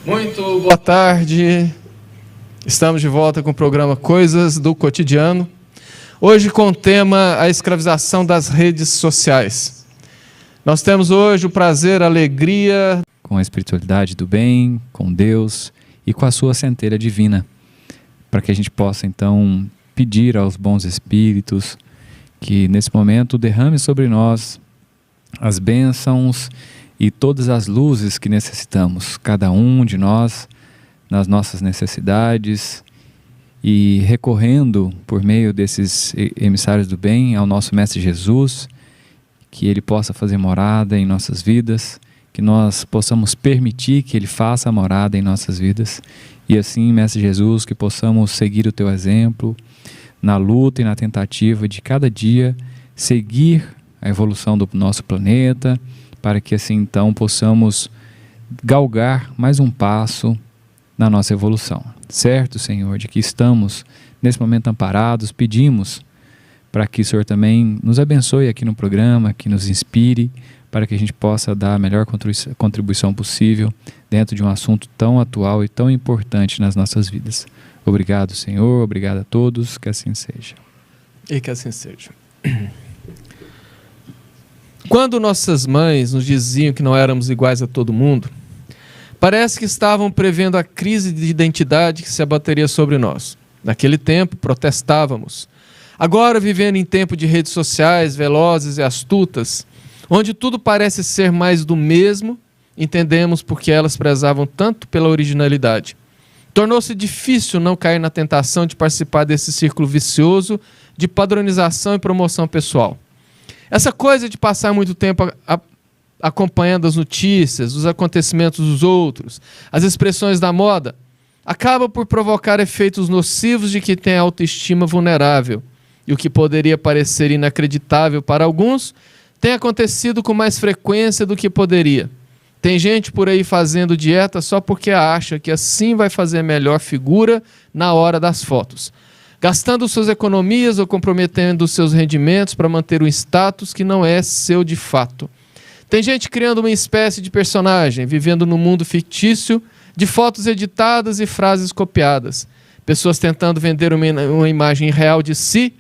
Muito boa tarde, estamos de volta com o programa Coisas do Cotidiano, hoje com o tema a escravização das redes sociais. Nós temos hoje o prazer, a alegria... Com a espiritualidade do bem, com Deus e com a sua centelha divina, para que a gente possa então pedir aos bons espíritos que nesse momento derrame sobre nós as bênçãos e todas as luzes que necessitamos, cada um de nós, nas nossas necessidades, e recorrendo por meio desses emissários do bem ao nosso Mestre Jesus, que Ele possa fazer morada em nossas vidas, que nós possamos permitir que Ele faça morada em nossas vidas, e assim, Mestre Jesus, que possamos seguir o Teu exemplo, na luta e na tentativa de cada dia seguir a evolução do nosso planeta, para que assim então possamos galgar mais um passo na nossa evolução. Certo, Senhor, de que estamos nesse momento amparados, pedimos para que o Senhor também nos abençoe aqui no programa, que nos inspire, para que a gente possa dar a melhor contribuição possível dentro de um assunto tão atual e tão importante nas nossas vidas. Obrigado, Senhor, obrigado a todos, que assim seja. E que assim seja. Quando nossas mães nos diziam que não éramos iguais a todo mundo, parece que estavam prevendo a crise de identidade que se abateria sobre nós. Naquele tempo, protestávamos. Agora, vivendo em tempo de redes sociais velozes e astutas, onde tudo parece ser mais do mesmo, entendemos por que elas prezavam tanto pela originalidade. Tornou-se difícil não cair na tentação de participar desse círculo vicioso de padronização e promoção pessoal. Essa coisa de passar muito tempo acompanhando as notícias, os acontecimentos dos outros, as expressões da moda, acaba por provocar efeitos nocivos de quem tem a autoestima vulnerável. E o que poderia parecer inacreditável para alguns, tem acontecido com mais frequência do que poderia. Tem gente por aí fazendo dieta só porque acha que assim vai fazer melhor figura na hora das fotos, gastando suas economias ou comprometendo seus rendimentos para manter um status que não é seu de fato. Tem gente criando uma espécie de personagem, vivendo num mundo fictício de fotos editadas e frases copiadas. Pessoas tentando vender uma imagem real de si,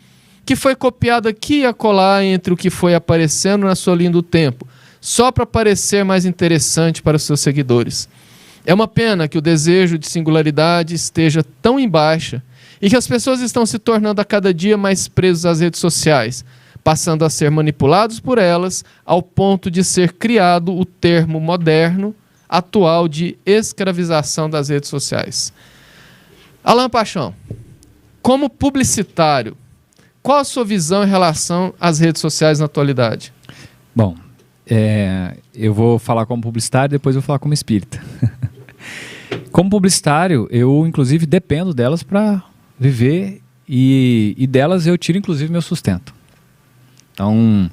que foi copiada aqui e acolá entre o que foi aparecendo na sua linha do tempo, só para parecer mais interessante para os seus seguidores. É uma pena que o desejo de singularidade esteja tão em baixa e que as pessoas estão se tornando a cada dia mais presos às redes sociais, passando a ser manipulados por elas ao ponto de ser criado o termo moderno, atual de escravização das redes sociais. Alain Paixão, como publicitário, qual a sua visão em relação às redes sociais na atualidade? Bom, eu vou falar como publicitário e depois eu vou falar como espírita. Como publicitário, eu inclusive dependo delas para viver e delas eu tiro inclusive meu sustento. Então,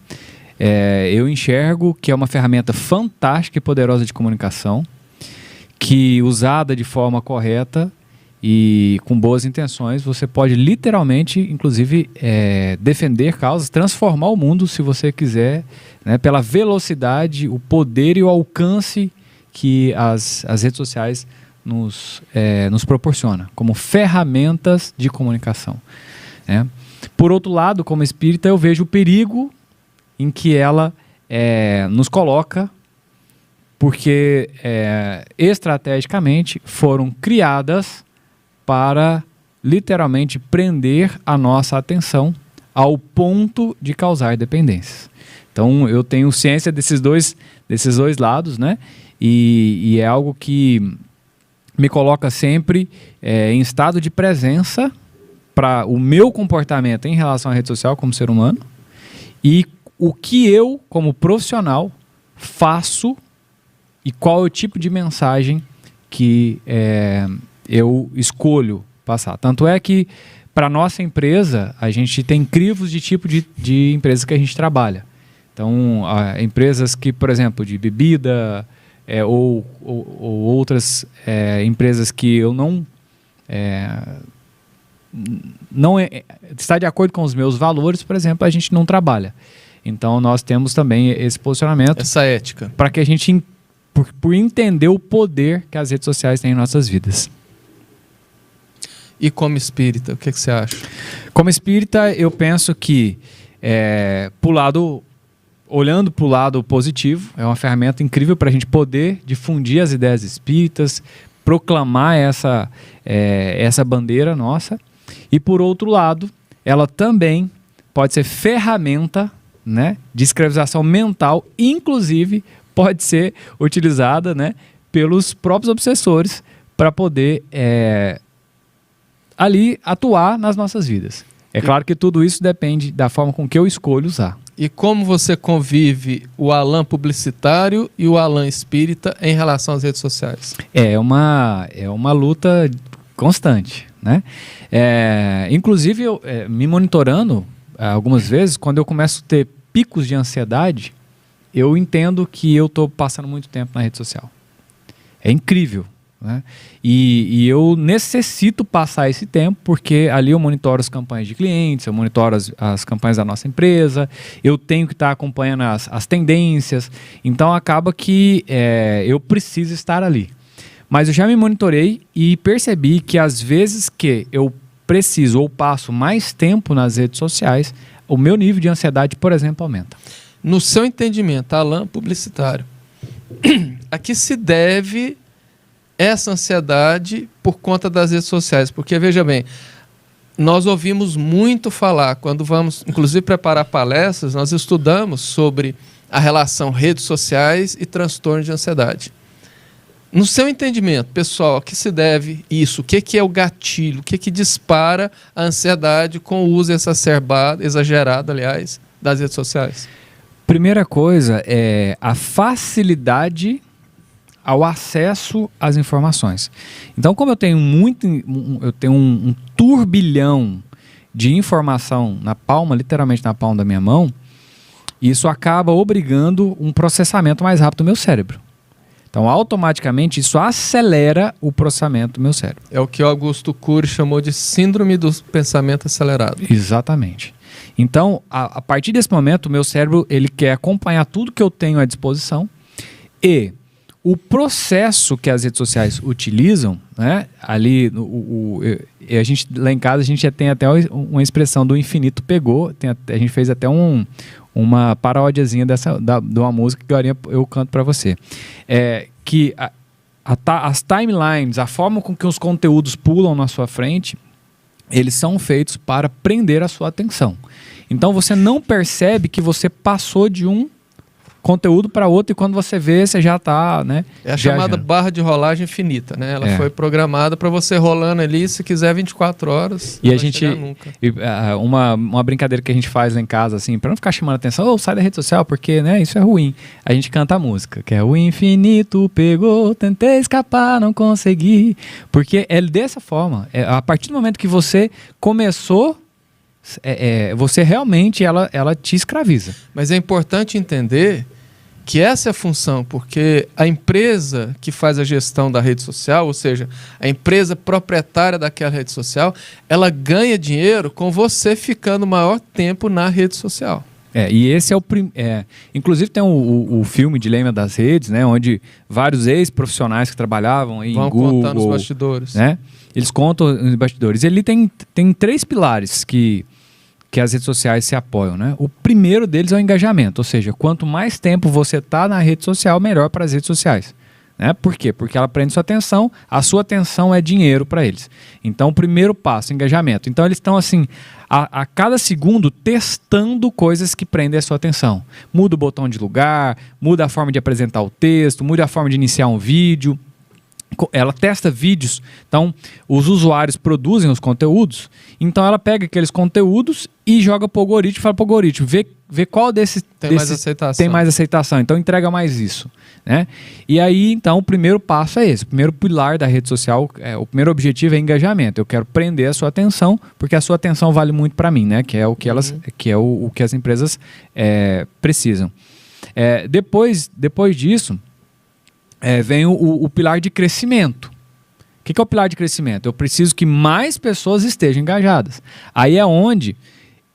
eu enxergo que é uma ferramenta fantástica e poderosa de comunicação, que usada de forma correta e com boas intenções, você pode literalmente, inclusive, defender causas, transformar o mundo, se você quiser, né, pela velocidade, o poder e o alcance que as redes sociais nos proporciona, como ferramentas de comunicação, né? Por outro lado, como espírita, eu vejo o perigo em que ela nos coloca, porque estrategicamente foram criadas para literalmente prender a nossa atenção ao ponto de causar dependências. Então eu tenho ciência desses dois lados, né? E é algo que me coloca sempre em estado de presença para o meu comportamento em relação à rede social como ser humano e o que eu, como profissional, faço e qual é o tipo de mensagem que eu escolho passar. Tanto é que, para a nossa empresa, a gente tem crivos de tipo de empresas que a gente trabalha. Então, empresas que, por exemplo, de bebida ou outras empresas que eu não está de acordo com os meus valores, por exemplo, a gente não trabalha. Então, nós temos também esse posicionamento. Essa ética. Para que a gente, por entender o poder que as redes sociais têm em nossas vidas. E como espírita, o que você acha? Como espírita, eu penso que, olhando para o lado positivo, é uma ferramenta incrível para a gente poder difundir as ideias espíritas, proclamar essa bandeira nossa. E, por outro lado, ela também pode ser ferramenta, né, de escravização mental, inclusive pode ser utilizada, né, pelos próprios obsessores para poder ali atuar nas nossas vidas. É claro que tudo isso depende da forma com que eu escolho usar. E como você convive o Alain publicitário e o Alain espírita em relação às redes sociais? É uma luta constante, né? Inclusive, eu, me monitorando algumas vezes, quando eu começo a ter picos de ansiedade, eu entendo que eu estou passando muito tempo na rede social. É incrível, né? E eu necessito passar esse tempo, porque ali eu monitoro as campanhas de clientes, eu monitoro as campanhas da nossa empresa, eu tenho que estar acompanhando as tendências, então acaba que eu preciso estar ali. Mas eu já me monitorei e percebi que às vezes que eu preciso ou passo mais tempo nas redes sociais, o meu nível de ansiedade, por exemplo, aumenta. No seu entendimento, Alain publicitário, a que se deve essa ansiedade por conta das redes sociais? Porque, veja bem, nós ouvimos muito falar, quando vamos, inclusive, preparar palestras, nós estudamos sobre a relação redes sociais e transtorno de ansiedade. No seu entendimento, pessoal, a que se deve isso? O que é o gatilho? O que dispara a ansiedade com o uso exacerbado, exagerado, aliás, das redes sociais? Primeira coisa é a facilidade ao acesso às informações. Então, como eu tenho um turbilhão de informação na palma, literalmente na palma da minha mão, isso acaba obrigando um processamento mais rápido do meu cérebro. Então, automaticamente, isso acelera o processamento do meu cérebro. É o que o Augusto Cury chamou de síndrome do pensamento acelerado. Exatamente. Então, a partir desse momento, o meu cérebro ele quer acompanhar tudo que eu tenho à disposição e o processo que as redes sociais utilizam, né, ali, a gente, lá em casa, a gente já tem até uma expressão do infinito pegou, a gente fez até uma paródiazinha de uma música que agora eu canto para você. Que as timelines, a forma com que os conteúdos pulam na sua frente, eles são feitos para prender a sua atenção. Então você não percebe que você passou de um conteúdo para outro e quando você vê, você já está, né? É a chamada barra de rolagem infinita, né? Ela foi programada para você rolando ali, se quiser 24 horas. E a gente, uma brincadeira que a gente faz lá em casa, assim, para não ficar chamando atenção, sai da rede social porque, né, isso é ruim. A gente canta a música, que é o infinito pegou, tentei escapar, não consegui. Porque é dessa forma. A partir do momento que você começou, você realmente, ela te escraviza. Mas é importante entender que essa é a função, porque a empresa que faz a gestão da rede social, ou seja, a empresa proprietária daquela rede social, ela ganha dinheiro com você ficando maior tempo na rede social. E esse é inclusive tem o filme Dilema das Redes, né, onde vários ex-profissionais que trabalhavam em vão Google, contando os bastidores. Né, eles contam os bastidores. Ele tem 3 pilares que as redes sociais se apoiam, né? O primeiro deles é o engajamento, ou seja, quanto mais tempo você está na rede social, melhor para as redes sociais. Né? Por quê? Porque ela prende sua atenção, a sua atenção é dinheiro para eles. Então, o primeiro passo, engajamento. Então, eles estão assim, a cada segundo, testando coisas que prendem a sua atenção. Muda o botão de lugar, muda a forma de apresentar o texto, muda a forma de iniciar um vídeo. Ela testa vídeos, então os usuários produzem os conteúdos, então ela pega aqueles conteúdos e joga para o algoritmo e fala para o algoritmo, vê qual desses tem mais aceitação, então entrega mais isso. Né? E aí, então, o primeiro passo é esse, o primeiro pilar da rede social, o primeiro objetivo é engajamento. Eu quero prender a sua atenção, porque a sua atenção vale muito para mim, né? Que é o que o que as empresas precisam. Depois disso, vem o pilar de crescimento. O que é o pilar de crescimento? Eu preciso que mais pessoas estejam engajadas. Aí é onde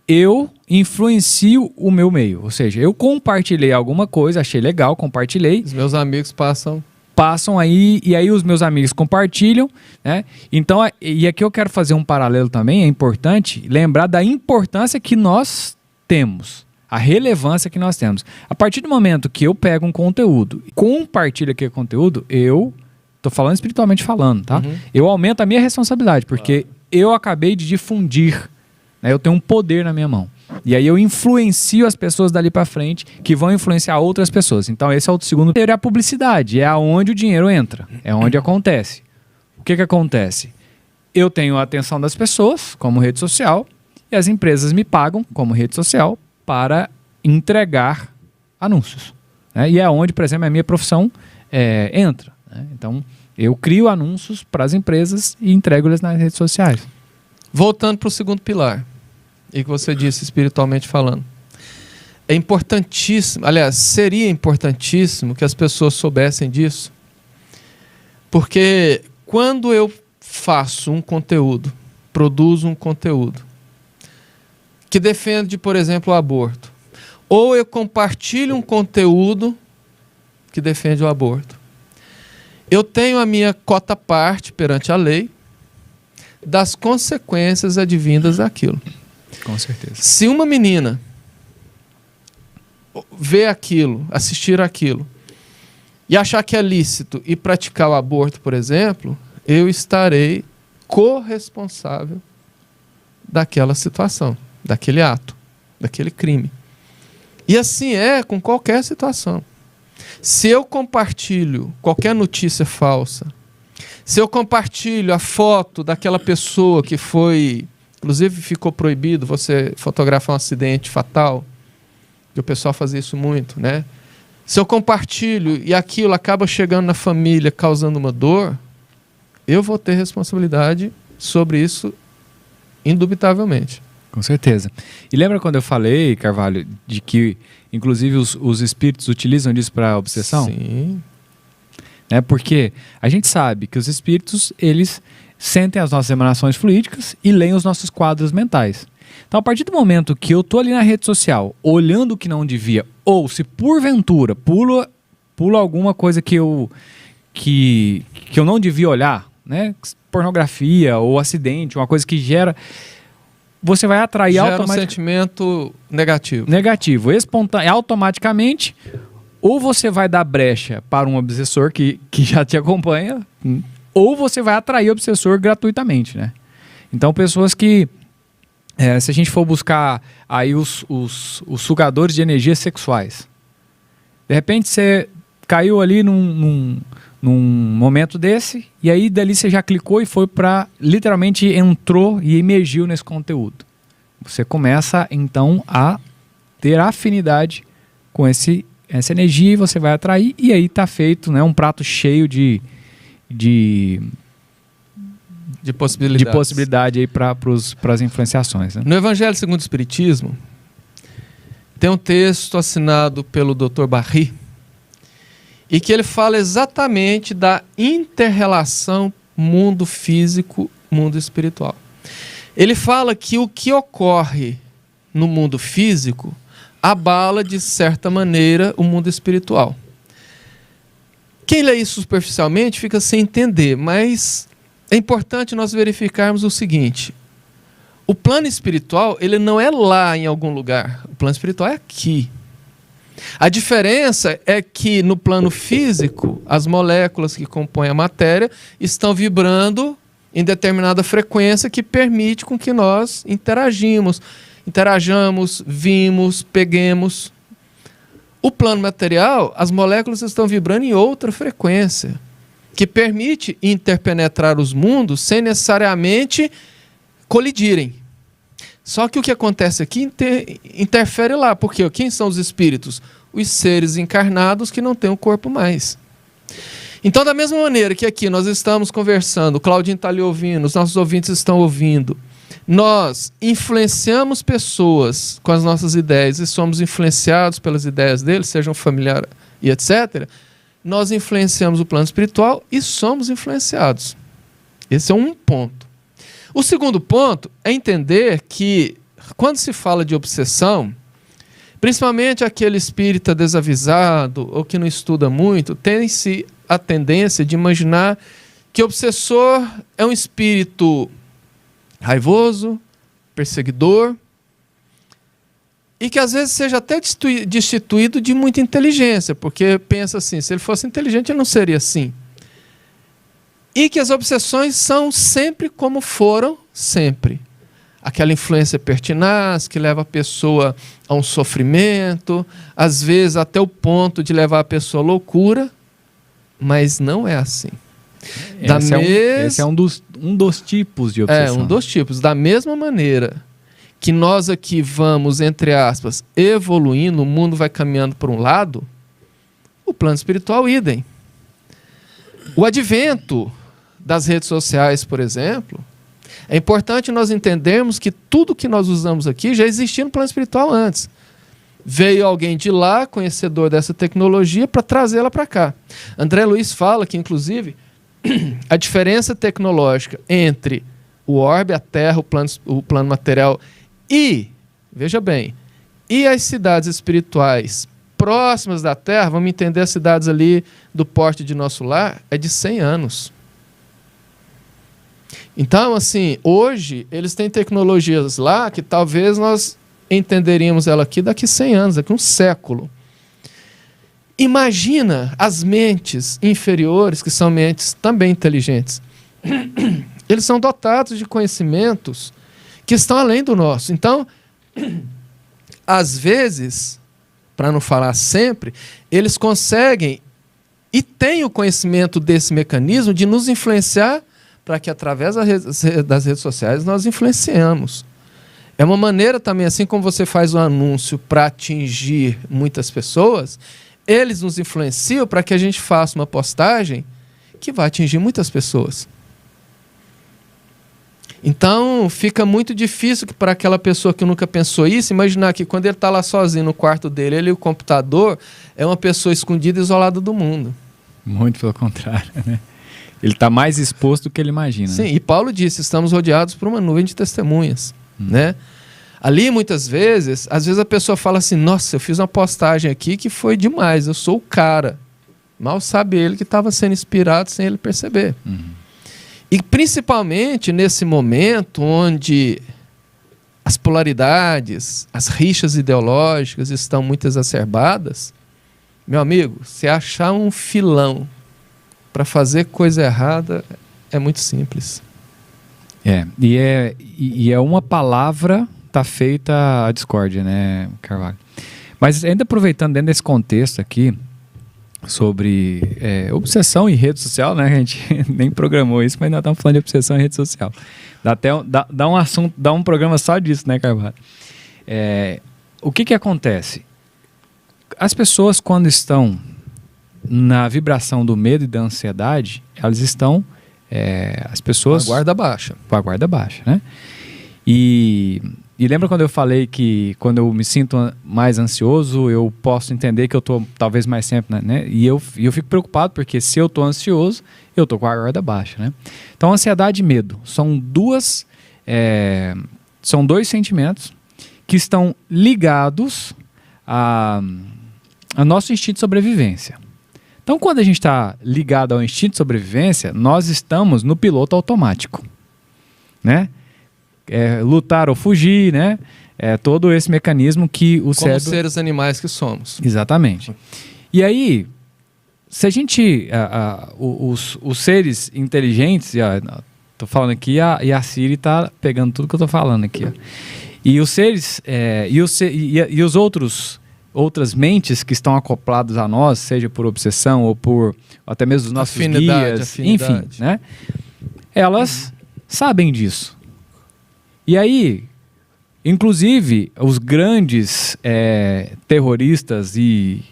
eu influencio o meu meio. Ou seja, eu compartilhei alguma coisa, achei legal, compartilhei. Os meus amigos passam aí, e aí os meus amigos compartilham. Né? Então, e aqui eu quero fazer um paralelo também, é importante lembrar da importância que nós temos. A relevância que nós temos. A partir do momento que eu pego um conteúdo, compartilho aquele conteúdo, eu estou falando espiritualmente falando, tá? Uhum. Eu aumento a minha responsabilidade, porque eu acabei de difundir, né? Eu tenho um poder na minha mão. E aí eu influencio as pessoas dali para frente, que vão influenciar outras pessoas. Então esse é o segundo pilar, é a publicidade, é aonde o dinheiro entra, é onde acontece. O que acontece? Eu tenho a atenção das pessoas, como rede social, e as empresas me pagam, como rede social, para entregar anúncios. Né? E é onde, por exemplo, a minha profissão entra. Né? Então, eu crio anúncios para as empresas e entrego-eles nas redes sociais. Voltando para o segundo pilar, e que você disse espiritualmente falando, é importantíssimo, aliás, seria importantíssimo que as pessoas soubessem disso, porque quando eu faço um conteúdo, produzo um conteúdo, que defende, por exemplo, o aborto. Ou eu compartilho um conteúdo que defende o aborto. Eu tenho a minha cota parte perante a lei das consequências advindas daquilo. Com certeza. Se uma menina ver aquilo, assistir aquilo, e achar que é lícito e praticar o aborto, por exemplo, eu estarei corresponsável daquela situação, daquele ato, daquele crime. E assim é com qualquer situação. Se eu compartilho qualquer notícia falsa, se eu compartilho a foto daquela pessoa que foi, inclusive ficou proibido você fotografar um acidente fatal, que o pessoal fazia isso muito, né? Se eu compartilho e aquilo acaba chegando na família causando uma dor, eu vou ter responsabilidade sobre isso, indubitavelmente. Com certeza. E lembra quando eu falei, Carvalho, de que inclusive os espíritos utilizam disso para obsessão? Sim. Porque a gente sabe que os espíritos, eles sentem as nossas emanações fluídicas e leem os nossos quadros mentais. Então, a partir do momento que eu estou ali na rede social, olhando o que não devia, ou se porventura pulo alguma coisa que eu não devia olhar, né? Pornografia ou acidente, uma coisa que gera... Você vai atrair gera um sentimento negativo. Negativo. Automaticamente, ou você vai dar brecha para um obsessor que já te acompanha, ou você vai atrair o obsessor gratuitamente, né? Então, pessoas que... se a gente for buscar aí os sugadores de energias sexuais, de repente você caiu ali num momento desse, e aí dali você já clicou e foi para, literalmente entrou e emergiu nesse conteúdo. Você começa então a ter afinidade com essa energia e você vai atrair, e aí está feito, né, um prato cheio de possibilidade aí para as influenciações, né? No Evangelho segundo o Espiritismo, tem um texto assinado pelo Dr. Barry, e que ele fala exatamente da inter-relação mundo físico, mundo espiritual. Ele fala que o que ocorre no mundo físico abala, de certa maneira, o mundo espiritual. Quem lê isso superficialmente fica sem entender, mas é importante nós verificarmos o seguinte: o plano espiritual, ele não é lá em algum lugar, o plano espiritual é aqui. A diferença é que no plano físico, as moléculas que compõem a matéria estão vibrando em determinada frequência que permite com que nós interajamos, vimos, peguemos. O plano material, as moléculas estão vibrando em outra frequência, que permite interpenetrar os mundos sem necessariamente colidirem. Só que o que acontece aqui interfere lá, porque quem são os espíritos? Os seres encarnados que não têm um corpo mais. Então, da mesma maneira que aqui nós estamos conversando, o Claudinho está ali ouvindo, os nossos ouvintes estão ouvindo, nós influenciamos pessoas com as nossas ideias e somos influenciados pelas ideias deles, sejam familiares e etc., nós influenciamos o plano espiritual e somos influenciados. Esse é um ponto. O segundo ponto é entender que, quando se fala de obsessão, principalmente aquele espírita desavisado ou que não estuda muito, tem-se a tendência de imaginar que o obsessor é um espírito raivoso, perseguidor, e que às vezes seja até destituído de muita inteligência, porque pensa assim, se ele fosse inteligente ele não seria assim. E que as obsessões são sempre como foram sempre. Aquela influência pertinaz que leva a pessoa a um sofrimento, às vezes até o ponto de levar a pessoa à loucura, mas não é assim. Esse é um dos tipos de obsessão. É, um dos tipos. Da mesma maneira que nós aqui vamos, entre aspas, evoluindo, o mundo vai caminhando por um lado, o plano espiritual idem. O advento das redes sociais, por exemplo, é importante nós entendermos que tudo que nós usamos aqui já existia no plano espiritual antes. Veio alguém de lá, conhecedor dessa tecnologia, para trazê-la para cá. André Luiz fala que, inclusive, a diferença tecnológica entre o orbe, a Terra, o plano material e, veja bem, e as cidades espirituais próximas da Terra, vamos entender as cidades ali do porte de nosso lar, é de 100 anos. Então, assim, hoje eles têm tecnologias lá que talvez nós entenderíamos ela aqui daqui 100 anos, daqui um século. Imagina as mentes inferiores, que são mentes também inteligentes. Eles são dotados de conhecimentos que estão além do nosso. Então, às vezes, para não falar sempre, eles conseguem e têm o conhecimento desse mecanismo de nos influenciar para que, através das redes sociais, nós influenciamos. É uma maneira também, assim como você faz um anúncio para atingir muitas pessoas, eles nos influenciam para que a gente faça uma postagem que vai atingir muitas pessoas. Então, fica muito difícil para aquela pessoa que nunca pensou isso, imaginar que quando ele está lá sozinho no quarto dele, ele e o computador, é uma pessoa escondida e isolada do mundo. Muito pelo contrário, né? Ele está mais exposto do que ele imagina. Sim, né? E Paulo disse, estamos rodeados por uma nuvem de testemunhas. Né? Ali, muitas vezes, às vezes a pessoa fala assim, nossa, eu fiz uma postagem aqui que foi demais, eu sou o cara. Mal sabe ele que estava sendo inspirado sem ele perceber. E principalmente nesse momento onde as polaridades, as rixas ideológicas estão muito exacerbadas, meu amigo, se achar um filão para fazer coisa errada, é muito simples. E é uma palavra tá feita a discórdia, né, Carvalho? Mas ainda aproveitando dentro desse contexto aqui, sobre obsessão em rede social, né? A gente nem programou isso, mas nós estamos falando de obsessão em rede social. Dá um assunto, dá um programa só disso, né, Carvalho? O que acontece? As pessoas, quando estão na vibração do medo e da ansiedade, elas estão as pessoas... Com a guarda baixa. Com a guarda baixa, né? E lembra quando eu falei que quando eu me sinto mais ansioso, eu posso entender que eu estou talvez mais sempre, né? E eu fico preocupado porque se eu estou ansioso, eu estou com a guarda baixa, né? Então, ansiedade e medo são dois sentimentos que estão ligados a nosso instinto de sobrevivência. Então, quando a gente está ligado ao instinto de sobrevivência, nós estamos no piloto automático, né? Lutar ou fugir, né? Todo esse mecanismo que o cérebro... Como seres animais que somos. Exatamente. E aí, se a gente... os seres inteligentes... Estou falando aqui e a Siri está pegando tudo que eu estou falando aqui. Ó. E os seres... e os outras mentes que estão acoplados a nós, seja por obsessão ou por até mesmo os nossos guias, enfim, né? Elas sabem disso. E aí, inclusive, os grandes terroristas e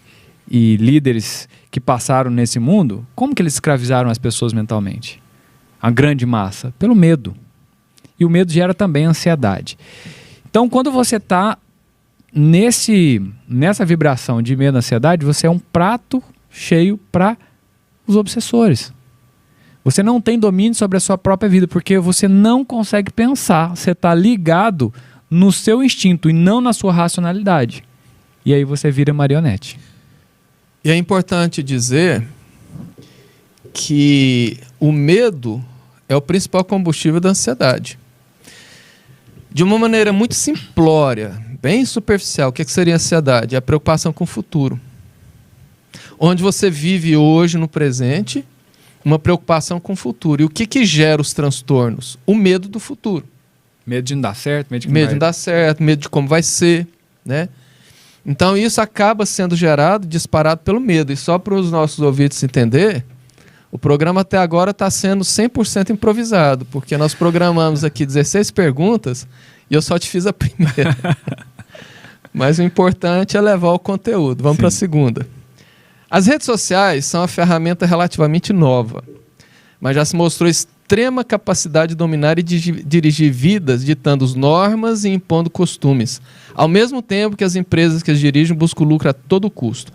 líderes que passaram nesse mundo, como que eles escravizaram as pessoas mentalmente? A grande massa? Pelo medo. E o medo gera também ansiedade. Então, quando você está nessa vibração de medo e ansiedade, você é um prato cheio para os obsessores. Você não tem domínio sobre a sua própria vida, porque você não consegue pensar, você está ligado no seu instinto e não na sua racionalidade. E aí você vira marionete. E é importante dizer que o medo é o principal combustível da ansiedade. De uma maneira muito simplória, bem superficial, o que seria a ansiedade? É a preocupação com o futuro. Onde você vive hoje, no presente, uma preocupação com o futuro. E o que gera os transtornos? O medo do futuro. Medo de não dar certo, medo de não dar certo, medo de como vai ser, né? Então isso acaba sendo gerado, disparado pelo medo. E só para os nossos ouvintes entender, o programa até agora está sendo 100% improvisado, porque nós programamos aqui 16 perguntas e eu só te fiz a primeira. Mas o importante é levar o conteúdo. Vamos para a segunda. As redes sociais são uma ferramenta relativamente nova, mas já se mostrou extrema capacidade de dominar e dirigir vidas, ditando normas e impondo costumes, ao mesmo tempo que as empresas que as dirigem buscam lucro a todo custo.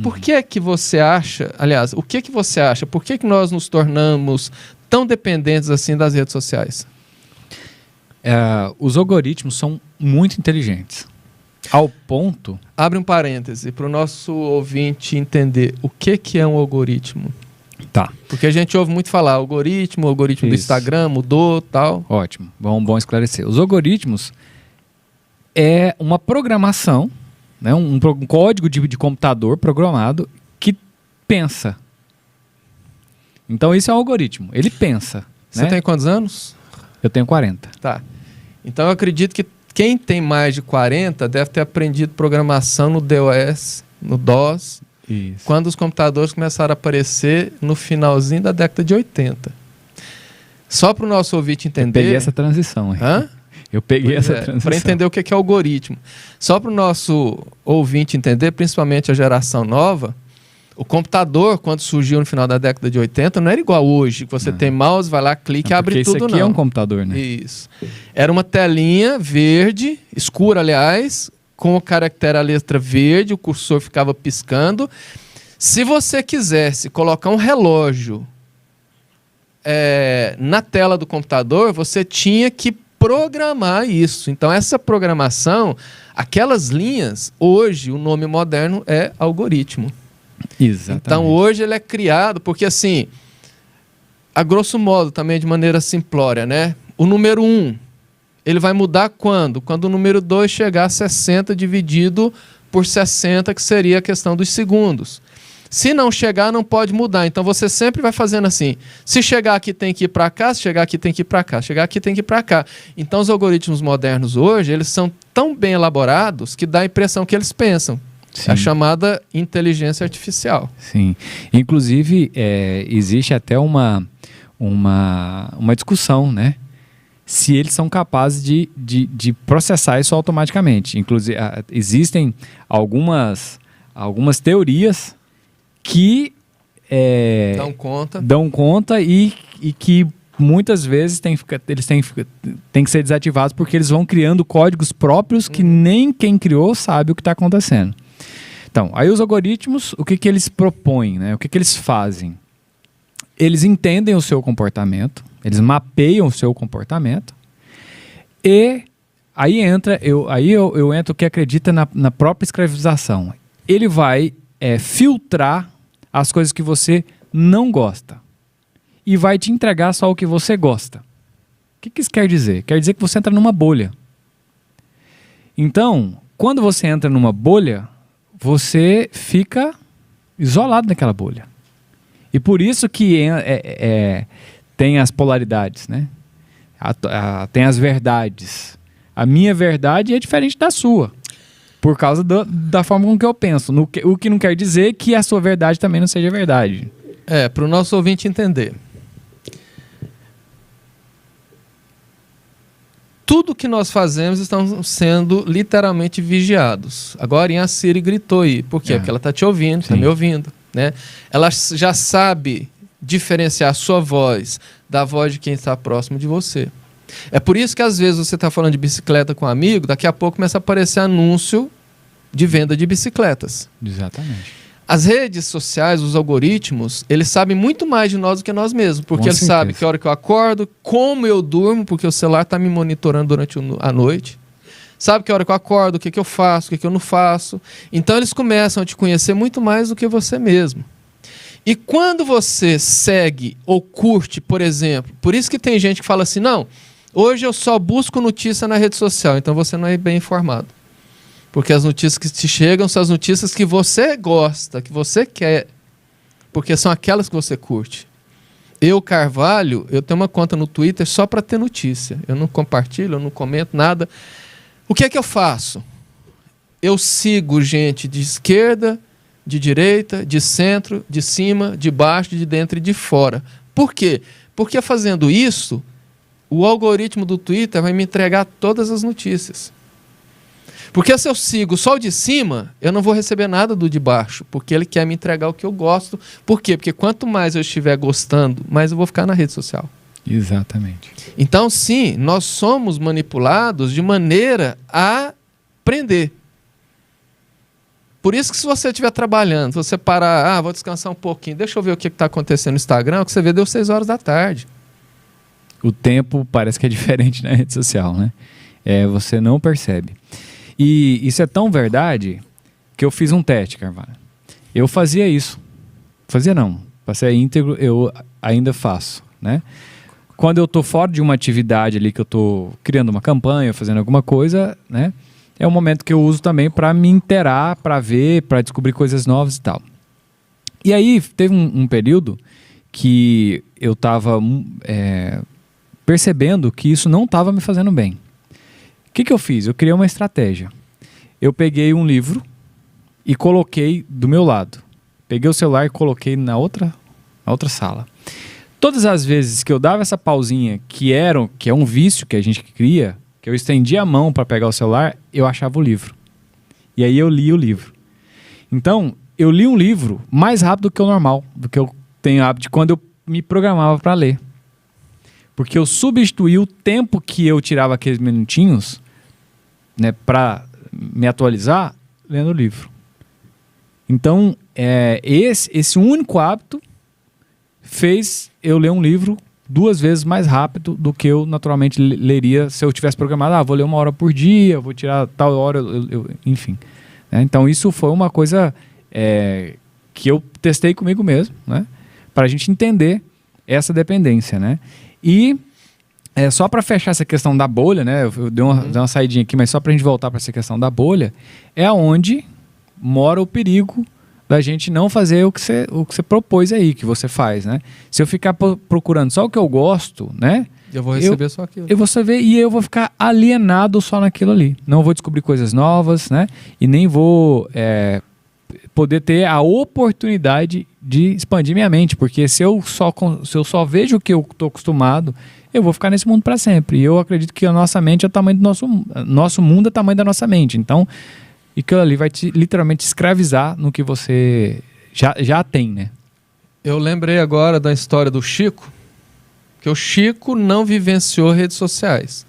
Por que você acha, aliás, o que você acha? Por que nós nos tornamos tão dependentes assim das redes sociais? Os algoritmos são muito inteligentes. Ao ponto... Abre um parêntese para o nosso ouvinte entender o que é um algoritmo. Tá. Porque a gente ouve muito falar algoritmo do Instagram, mudou, tal. Ótimo, bom esclarecer. Os algoritmos é uma programação, né, um código de computador programado que pensa. Então isso é um algoritmo, ele pensa. Você tem quantos anos? Eu tenho 40. Tá. Então eu acredito que quem tem mais de 40 deve ter aprendido programação no DOS, no DOS, Isso. quando os computadores começaram a aparecer no finalzinho da década de 80. Só para o nosso ouvinte entender... Eu peguei essa transição. Hã? Eu peguei essa transição. Para entender o que é algoritmo. Só para o nosso ouvinte entender, principalmente a geração nova, o computador, quando surgiu no final da década de 80, não era igual hoje, que você tem mouse, vai lá, clica e abre tudo, não. Isso aqui é um computador, né? Isso. Era uma telinha verde, escura, aliás, com o caractere, a letra verde, o cursor ficava piscando. Se você quisesse colocar um relógio na tela do computador, você tinha que programar isso. Então, essa programação, aquelas linhas, hoje, o nome moderno é algoritmo. Exatamente. Então, hoje ele é criado, porque assim, a grosso modo, também de maneira simplória, né? O número 1, ele vai mudar quando? Quando o número 2 chegar a 60 dividido por 60, que seria a questão dos segundos. Se não chegar, não pode mudar. Então, você sempre vai fazendo assim. Se chegar aqui, tem que ir para cá. Se chegar aqui, tem que ir para cá. Se chegar aqui, tem que ir para cá. Então, os algoritmos modernos hoje, eles são tão bem elaborados que dá a impressão que eles pensam. Sim. A chamada inteligência artificial. Sim. Inclusive, existe até uma discussão, né? Se eles são capazes de processar isso automaticamente. Inclusive, existem algumas teorias que dão conta e que muitas vezes eles têm que ser desativados porque eles vão criando códigos próprios que nem quem criou sabe o que está acontecendo. Então, aí os algoritmos, o que eles propõem, né? O que eles fazem? Eles entendem o seu comportamento, eles mapeiam o seu comportamento e aí eu entro que acredita na própria escravização. Ele vai filtrar as coisas que você não gosta e vai te entregar só o que você gosta. O que isso quer dizer? Quer dizer que você entra numa bolha. Então, quando você entra numa bolha, você fica isolado naquela bolha. E por isso que tem as polaridades, né? Tem as verdades. A minha verdade é diferente da sua. Por causa da forma com que eu penso. O que não quer dizer que a sua verdade também não seja verdade. Para o nosso ouvinte entender. Tudo que nós fazemos estão sendo literalmente vigiados. Agora, a Siri gritou aí. Por quê? Porque ela está te ouvindo, está me ouvindo. Né? Ela já sabe diferenciar a sua voz da voz de quem está próximo de você. É por isso que às vezes você está falando de bicicleta com um amigo, daqui a pouco começa a aparecer anúncio de venda de bicicletas. Exatamente. As redes sociais, os algoritmos, eles sabem muito mais de nós do que nós mesmos, porque eles sabem que hora que eu acordo, como eu durmo, porque o celular está me monitorando durante a noite. Sabe que hora que eu acordo, o que eu faço, o que eu não faço. Então eles começam a te conhecer muito mais do que você mesmo. E quando você segue ou curte, por exemplo, por isso que tem gente que fala assim, não, hoje eu só busco notícia na rede social, então você não é bem informado. Porque as notícias que te chegam são as notícias que você gosta, que você quer, porque são aquelas que você curte. Eu, Carvalho, eu tenho uma conta no Twitter só para ter notícia. Eu não compartilho, eu não comento nada. O que é que eu faço? Eu sigo gente de esquerda, de direita, de centro, de cima, de baixo, de dentro e de fora. Por quê? Porque fazendo isso, o algoritmo do Twitter vai me entregar todas as notícias. Porque se eu sigo só o de cima, eu não vou receber nada do de baixo, porque ele quer me entregar o que eu gosto. Por quê? Porque quanto mais eu estiver gostando, mais eu vou ficar na rede social. Exatamente. Então, sim, nós somos manipulados de maneira a prender. Por isso que se você estiver trabalhando, você parar, vou descansar um pouquinho, deixa eu ver o que está acontecendo no Instagram, o que você vê deu 6 horas da tarde. O tempo parece que é diferente na rede social, né? Você não percebe. E isso é tão verdade que eu fiz um teste, Carvalho. Eu fazia isso. Fazia não. Passei íntegro, eu ainda faço, né? Quando eu estou fora de uma atividade ali, que eu estou criando uma campanha, fazendo alguma coisa, né? É um momento que eu uso também para me inteirar, para ver, para descobrir coisas novas e tal. E aí teve um período que eu estava percebendo que isso não estava me fazendo bem. O que eu fiz? Eu criei uma estratégia. Eu peguei um livro e coloquei do meu lado. Peguei o celular e coloquei na outra sala. Todas as vezes que eu dava essa pausinha, que é um vício que a gente cria, que eu estendia a mão para pegar o celular, eu achava o livro. E aí eu li o livro. Então, eu li um livro mais rápido do que o normal, do que eu tenho hábito de quando eu me programava para ler. Porque eu substituí o tempo que eu tirava aqueles minutinhos, né, para me atualizar, lendo o livro. Então, esse único hábito fez eu ler um livro 2 vezes mais rápido do que eu naturalmente leria se eu tivesse programado. Vou ler 1 hora por dia, vou tirar tal hora, enfim. Né? Então, isso foi uma coisa que eu testei comigo mesmo, né? Para a gente entender essa dependência, né? E só para fechar essa questão da bolha, né? Eu dei uma saidinha aqui, mas só para a gente voltar para essa questão da bolha, é onde mora o perigo da gente não fazer o que você propôs aí, que você faz, né? Se eu ficar procurando só o que eu gosto, né? Eu vou receber só aquilo. Eu vou saber e eu vou ficar alienado só naquilo ali. Não vou descobrir coisas novas, né? E nem vou poder ter a oportunidade de expandir minha mente, porque se eu só vejo o que eu estou acostumado, eu vou ficar nesse mundo para sempre. E eu acredito que a nossa mente é o tamanho do nosso mundo, é o tamanho da nossa mente. Então, aquilo ali vai te literalmente escravizar no que você já tem, né? Eu lembrei agora da história do Chico, que o Chico não vivenciou redes sociais.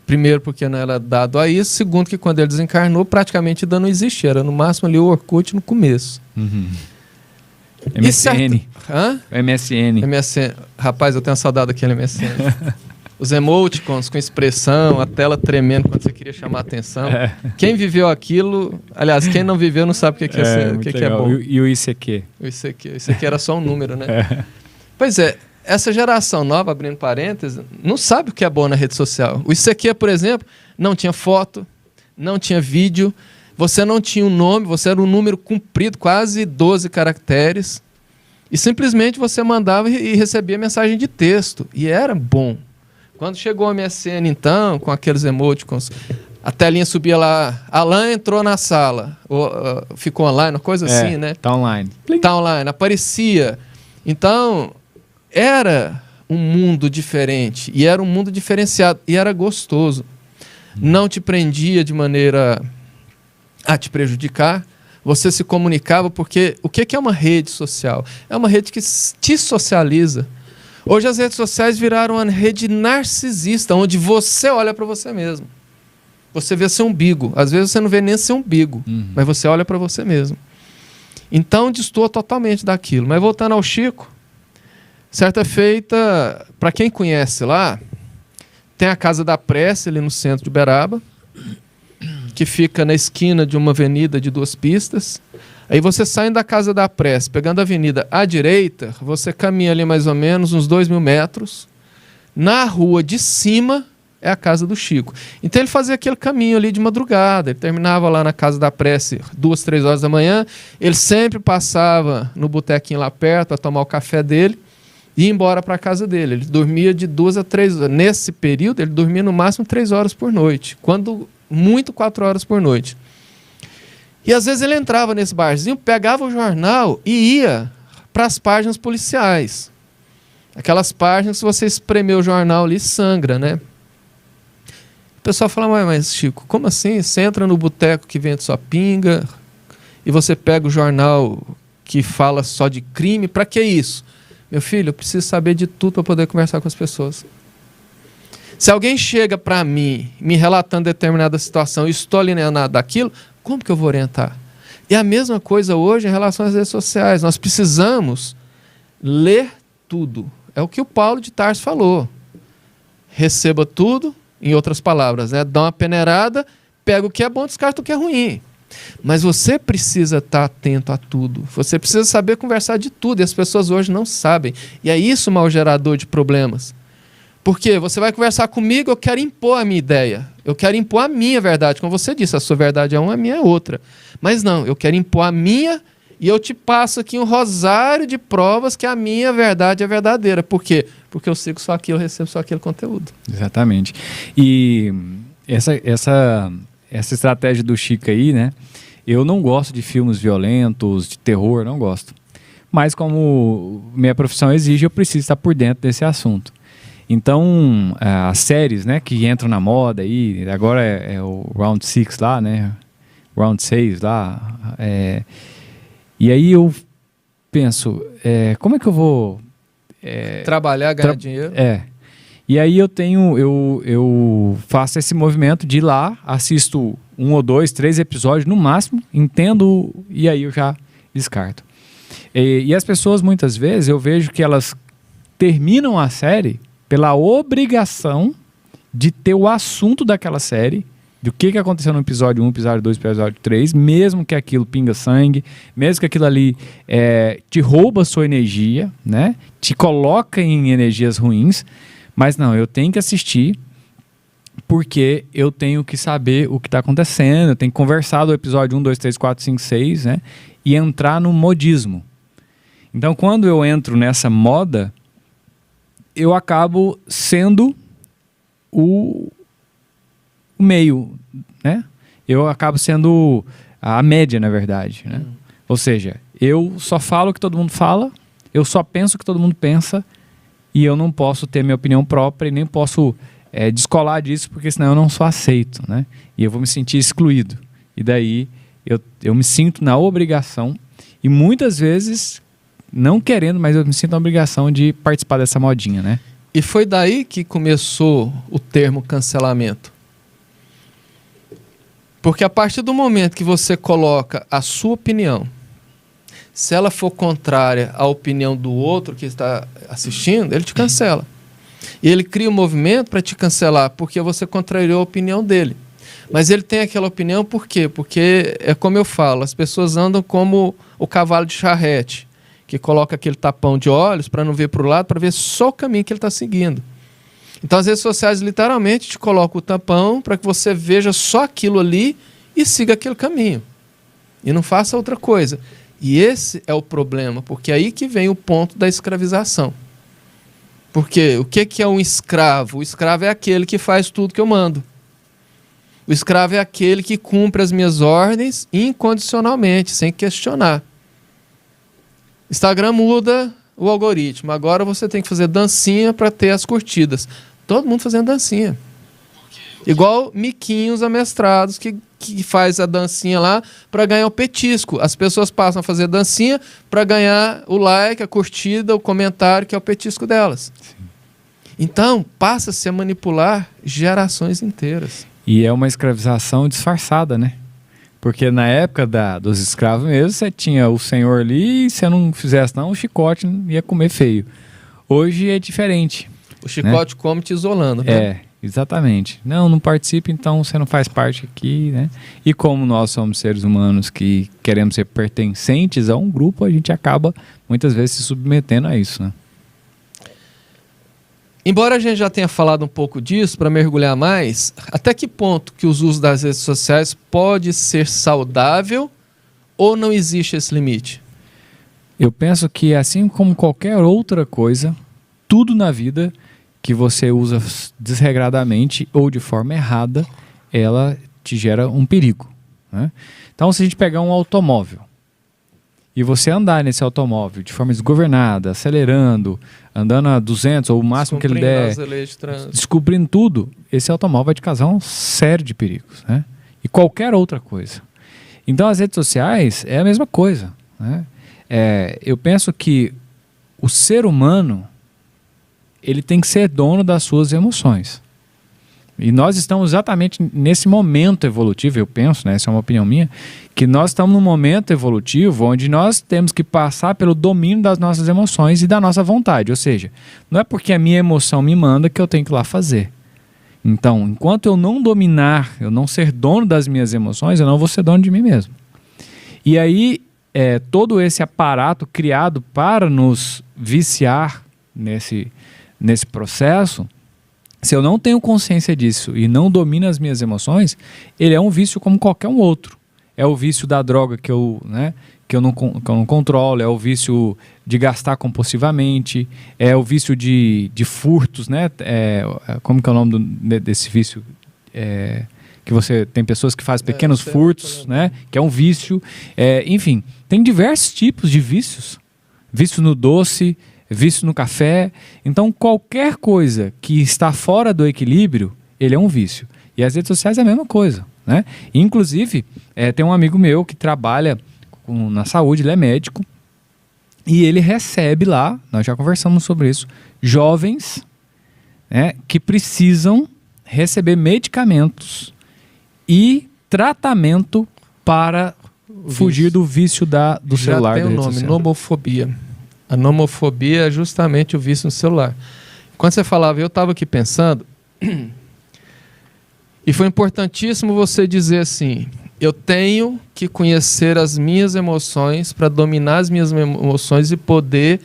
Primeiro porque não era dado a isso, segundo que quando ele desencarnou praticamente ainda não existia, era no máximo ali o Orkut no começo. MSN. Hã? MSN. Rapaz, eu tenho saudade daquele MSN. Os emoticons com expressão, a tela tremendo quando você queria chamar a atenção. Quem viveu aquilo, aliás, quem não viveu não sabe o que é bom. E o ICQ? O ICQ era só um número, né? Pois é, essa geração nova, abrindo parênteses, não sabe o que é bom na rede social. O ICQ, por exemplo, não tinha foto, não tinha vídeo, você não tinha um nome, você era um número comprido, quase 12 caracteres, e simplesmente você mandava e recebia mensagem de texto, e era bom. Quando chegou o MSN, então, com aqueles emoticons, a telinha subia lá, Alan entrou na sala, ou, ficou online, uma coisa assim, né? Tá online. Tá online, aparecia. Então, era um mundo diferente, e era um mundo diferenciado, e era gostoso. Não te prendia de maneira a te prejudicar, você se comunicava, porque o que é uma rede social? É uma rede que te socializa. Hoje as redes sociais viraram uma rede narcisista, onde você olha para você mesmo. Você vê seu umbigo. Às vezes você não vê nem seu umbigo, mas você olha para você mesmo. Então destoa totalmente daquilo. Mas voltando ao Chico, certa feita, para quem conhece lá, tem a Casa da Prece ali no centro de Uberaba, que fica na esquina de uma avenida de 2 pistas. Aí você saindo da Casa da Prece, pegando a avenida à direita, você caminha ali mais ou menos uns 2.000 metros. Na rua de cima é a casa do Chico. Então ele fazia aquele caminho ali de madrugada. Ele terminava lá na Casa da Prece 2, 3 horas da manhã. Ele sempre passava no botequinho lá perto para tomar o café dele e ir embora para a casa dele. Ele dormia de 2 a 3 horas. Nesse período, ele dormia no máximo 3 horas por noite. Quando muito 4 horas por noite. E às vezes ele entrava nesse barzinho, pegava o jornal e ia para as páginas policiais. Aquelas páginas que você espremeu o jornal ali, sangra, né? O pessoal fala, mas Chico, como assim? Você entra no boteco que vende sua pinga e você pega o jornal que fala só de crime, para que isso? Meu filho, eu preciso saber de tudo para poder conversar com as pessoas. Se alguém chega para mim, me relatando determinada situação e estou alienado daquilo, como que eu vou orientar? E a mesma coisa hoje em relação às redes sociais. Nós precisamos ler tudo. É o que o Paulo de Tarso falou. Receba tudo, em outras palavras, né? Dá uma peneirada, pega o que é bom, descarta o que é ruim. Mas você precisa estar atento a tudo. Você precisa saber conversar de tudo. E as pessoas hoje não sabem. E é isso o mal gerador de problemas. Porque você vai conversar comigo, eu quero impor a minha ideia. Eu quero impor a minha verdade. Como você disse, a sua verdade é uma, a minha é outra. Mas não, eu quero impor a minha e eu te passo aqui um rosário de provas que a minha verdade é verdadeira. Por quê? Porque eu sigo só aquilo, eu recebo só aquele conteúdo. Exatamente. E Essa estratégia do Chico aí, né? Eu não gosto de filmes violentos, de terror, não gosto. Mas como minha profissão exige, eu preciso estar por dentro desse assunto. Então, as séries, né, que entram na moda aí, agora é o Round 6 lá, né? Round 6 lá. E aí eu penso, como é que eu vou... trabalhar, ganhar dinheiro. E aí eu faço esse movimento de ir lá, assisto 1 ou 2, 3 episódios no máximo, entendo e aí eu já descarto. E as pessoas muitas vezes eu vejo que elas terminam a série pela obrigação de ter o assunto daquela série, do que aconteceu no episódio 1, episódio 2, episódio 3, mesmo que aquilo pinga sangue, mesmo que aquilo ali te rouba a sua energia, né? Te coloca em energias ruins, mas não, eu tenho que assistir porque eu tenho que saber o que está acontecendo, eu tenho que conversar do episódio 1, 2, 3, 4, 5, 6, né? E entrar no modismo. Então, quando eu entro nessa moda, eu acabo sendo o meio, né? Eu acabo sendo a média, na verdade, né? Ou seja, eu só falo o que todo mundo fala, eu só penso o que todo mundo pensa e eu não posso ter minha opinião própria e nem posso descolar disso, porque senão eu não sou aceito, né? E eu vou me sentir excluído. E daí eu me sinto na obrigação e muitas vezes, não querendo, mas eu me sinto na obrigação de participar dessa modinha, né? E foi daí que começou o termo cancelamento. Porque a partir do momento que você coloca a sua opinião, se ela for contrária à opinião do outro que está assistindo, ele te cancela. E ele cria um movimento para te cancelar, porque você contrariou a opinião dele. Mas ele tem aquela opinião por quê? Porque, é como eu falo, as pessoas andam como o cavalo de charrete, que coloca aquele tapão de olhos para não ver para o lado, para ver só o caminho que ele está seguindo. Então as redes sociais literalmente te colocam o tapão para que você veja só aquilo ali e siga aquele caminho. E não faça outra coisa. E esse é o problema, porque é aí que vem o ponto da escravização. Porque o que é um escravo? O escravo é aquele que faz tudo que eu mando. O escravo é aquele que cumpre as minhas ordens incondicionalmente, sem questionar. Instagram muda o algoritmo. Agora você tem que fazer dancinha para ter as curtidas. Todo mundo fazendo dancinha. Igual miquinhos amestrados que faz a dancinha lá para ganhar o petisco. As pessoas passam a fazer dancinha para ganhar o like, a curtida, o comentário, que é o petisco delas. Sim. Então, passa-se a manipular gerações inteiras. E é uma escravização disfarçada, né? Porque na época dos escravos mesmo, você tinha o senhor ali e se você não fizesse não, o chicote ia comer feio. Hoje é diferente. O chicote, né? Come te isolando, né? Exatamente. Não participe, então você não faz parte aqui, né? E como nós somos seres humanos que queremos ser pertencentes a um grupo, a gente acaba muitas vezes se submetendo a isso, né? Embora a gente já tenha falado um pouco disso, para mergulhar mais, até que ponto que os usos das redes sociais pode ser saudável ou não existe esse limite? Eu penso que assim como qualquer outra coisa, tudo na vida que você usa desregradamente ou de forma errada, ela te gera um perigo, né? Então, se a gente pegar um automóvel e você andar nesse automóvel de forma desgovernada, acelerando, andando a 200 ou o máximo que ele der, descobrindo tudo, esse automóvel vai te causar um sério de perigos, né? E qualquer outra coisa. Então, as redes sociais é a mesma coisa, né? Eu penso que o ser humano ele tem que ser dono das suas emoções. E nós estamos exatamente nesse momento evolutivo, eu penso, né, essa é uma opinião minha, que nós estamos num momento evolutivo onde nós temos que passar pelo domínio das nossas emoções e da nossa vontade. Ou seja, não é porque a minha emoção me manda que eu tenho que ir lá fazer. Então, enquanto eu não dominar, eu não ser dono das minhas emoções, eu não vou ser dono de mim mesmo. E aí, todo esse aparato criado para nos viciar nesse processo, se eu não tenho consciência disso e não domino as minhas emoções, ele é um vício como qualquer um outro. É o vício da droga que eu não controlo, é o vício de gastar compulsivamente, é o vício de furtos, né? Como que é o nome desse vício? que você tem pessoas que fazem pequenos isso é furtos, né? Que é um vício. Enfim, tem diversos tipos de vícios. Vício no doce, vício no café. Então, qualquer coisa que está fora do equilíbrio, ele é um vício. E as redes sociais é a mesma coisa, né? Inclusive, tem um amigo meu que trabalha na saúde, ele é médico, e ele recebe lá, nós já conversamos sobre isso, jovens, né, que precisam receber medicamentos e tratamento para fugir do vício do celular. Já tem um nome, nomofobia. A nomofobia é justamente o vício no celular. Quando você falava, eu estava aqui pensando, e foi importantíssimo você dizer assim, eu tenho que conhecer as minhas emoções para dominar as minhas emoções e poder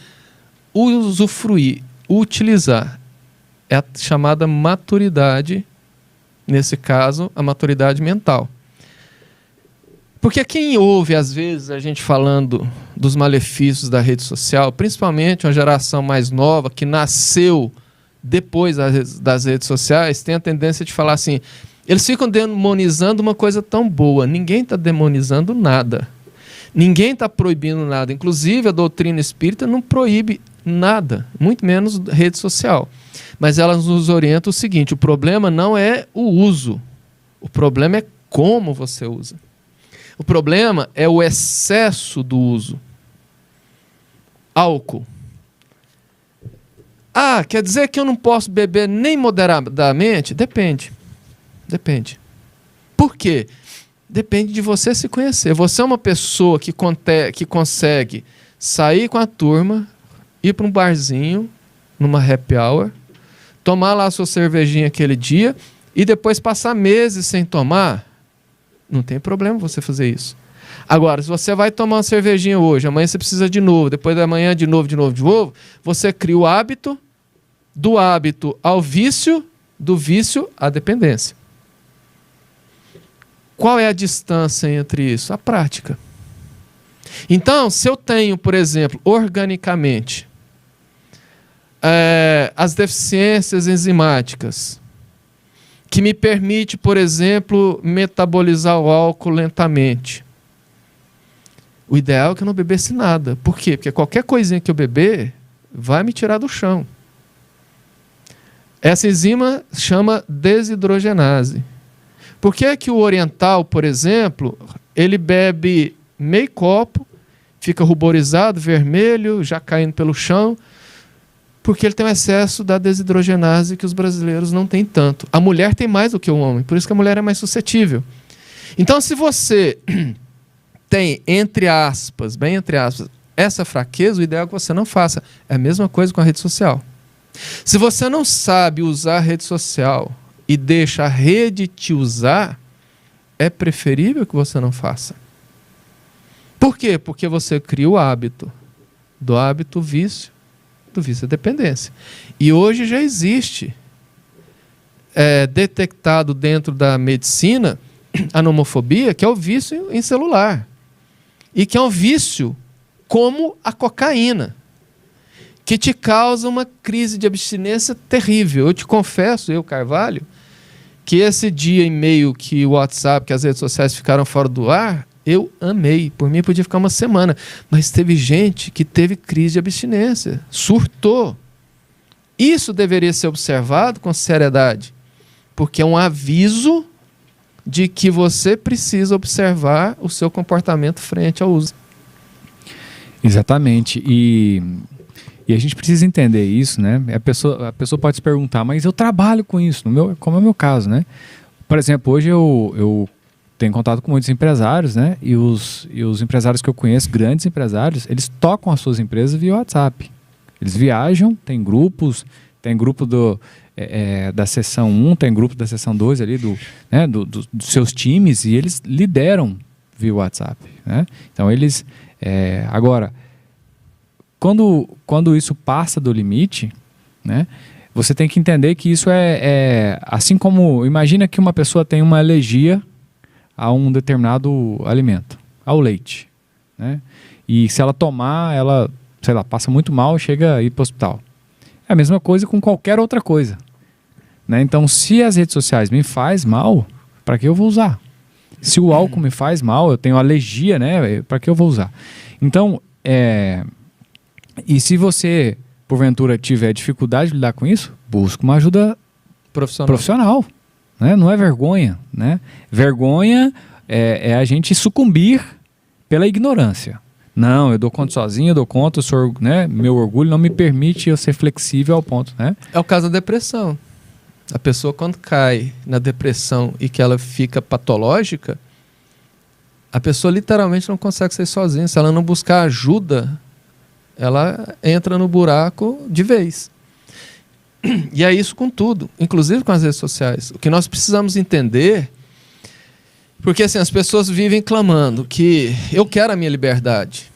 usufruir, utilizar. É a chamada maturidade, nesse caso, a maturidade mental. Porque quem ouve, às vezes, a gente falando dos malefícios da rede social, principalmente uma geração mais nova, que nasceu depois das redes sociais, tem a tendência de falar assim, eles ficam demonizando uma coisa tão boa. Ninguém está demonizando nada. Ninguém está proibindo nada. Inclusive, a doutrina espírita não proíbe nada, muito menos rede social. Mas ela nos orienta o seguinte, o problema não é o uso, o problema é como você usa. O problema é o excesso do uso. Álcool. Ah, quer dizer que eu não posso beber nem moderadamente? Depende. Depende. Por quê? Depende de você se conhecer. Você é uma pessoa que consegue sair com a turma, ir para um barzinho, numa happy hour, tomar lá a sua cervejinha aquele dia e depois passar meses sem tomar? Não tem problema você fazer isso. Agora, se você vai tomar uma cervejinha hoje, amanhã você precisa de novo, depois da manhã de novo, você cria o hábito, do hábito ao vício, do vício à dependência. Qual é a distância entre isso? A prática. Então, se eu tenho, por exemplo, organicamente, as deficiências enzimáticas, que me permite, por exemplo, metabolizar o álcool lentamente. O ideal é que eu não bebesse nada. Por quê? Porque qualquer coisinha que eu beber vai me tirar do chão. Essa enzima chama desidrogenase. Por que que o oriental, por exemplo, ele bebe meio copo, fica ruborizado, vermelho, já caindo pelo chão, porque ele tem um excesso da desidrogenase que os brasileiros não têm tanto. A mulher tem mais do que o homem, por isso que a mulher é mais suscetível. Então, se você tem, entre aspas, bem entre aspas, essa fraqueza, o ideal é que você não faça. É a mesma coisa com a rede social. Se você não sabe usar a rede social e deixa a rede te usar, é preferível que você não faça. Por quê? Porque você cria o hábito. Do hábito, vício. Do vício à dependência. E hoje já existe detectado dentro da medicina a nomofobia, que é o vício em celular. E que é um vício como a cocaína, que te causa uma crise de abstinência terrível. Eu te confesso, Carvalho, que esse dia e meio que o WhatsApp, que as redes sociais ficaram fora do ar, eu amei. Por mim, podia ficar uma semana. Mas teve gente que teve crise de abstinência. Surtou. Isso deveria ser observado com seriedade. Porque é um aviso de que você precisa observar o seu comportamento frente ao uso. Exatamente. E a gente precisa entender isso, né? A pessoa pode se perguntar, mas eu trabalho com isso, como é o meu caso, né? Por exemplo, hoje eu tenho contato com muitos empresários, né? E os empresários que eu conheço, grandes empresários, eles tocam as suas empresas via WhatsApp. Eles viajam, tem grupos, tem grupo da seção 1, tem grupo da seção 2 ali, dos seus times, e eles lideram via WhatsApp, né? Então eles... agora, quando isso passa do limite, né? Você tem que entender que isso assim como... Imagina que uma pessoa tem uma alergia a um determinado alimento, ao leite, né? E se ela tomar, ela, passa muito mal, chega a ir para o hospital. É a mesma coisa com qualquer outra coisa. né? Então, se as redes sociais me faz mal, para que eu vou usar? Se o álcool me faz mal, eu tenho alergia, né? Para que eu vou usar? Então, e se você, porventura, tiver dificuldade de lidar com isso, busque uma ajuda profissional, né? Não é vergonha, né? Vergonha é a gente sucumbir pela ignorância. Não, eu dou conta sozinho, eu dou conta, né? Meu orgulho não me permite eu ser flexível ao ponto, né? É o caso da depressão. A pessoa, quando cai na depressão e que ela fica patológica, a pessoa literalmente não consegue sair sozinha. Se ela não buscar ajuda, ela entra no buraco de vez. E é isso com tudo, inclusive com as redes sociais. O que nós precisamos entender, porque assim, as pessoas vivem clamando que eu quero a minha liberdade,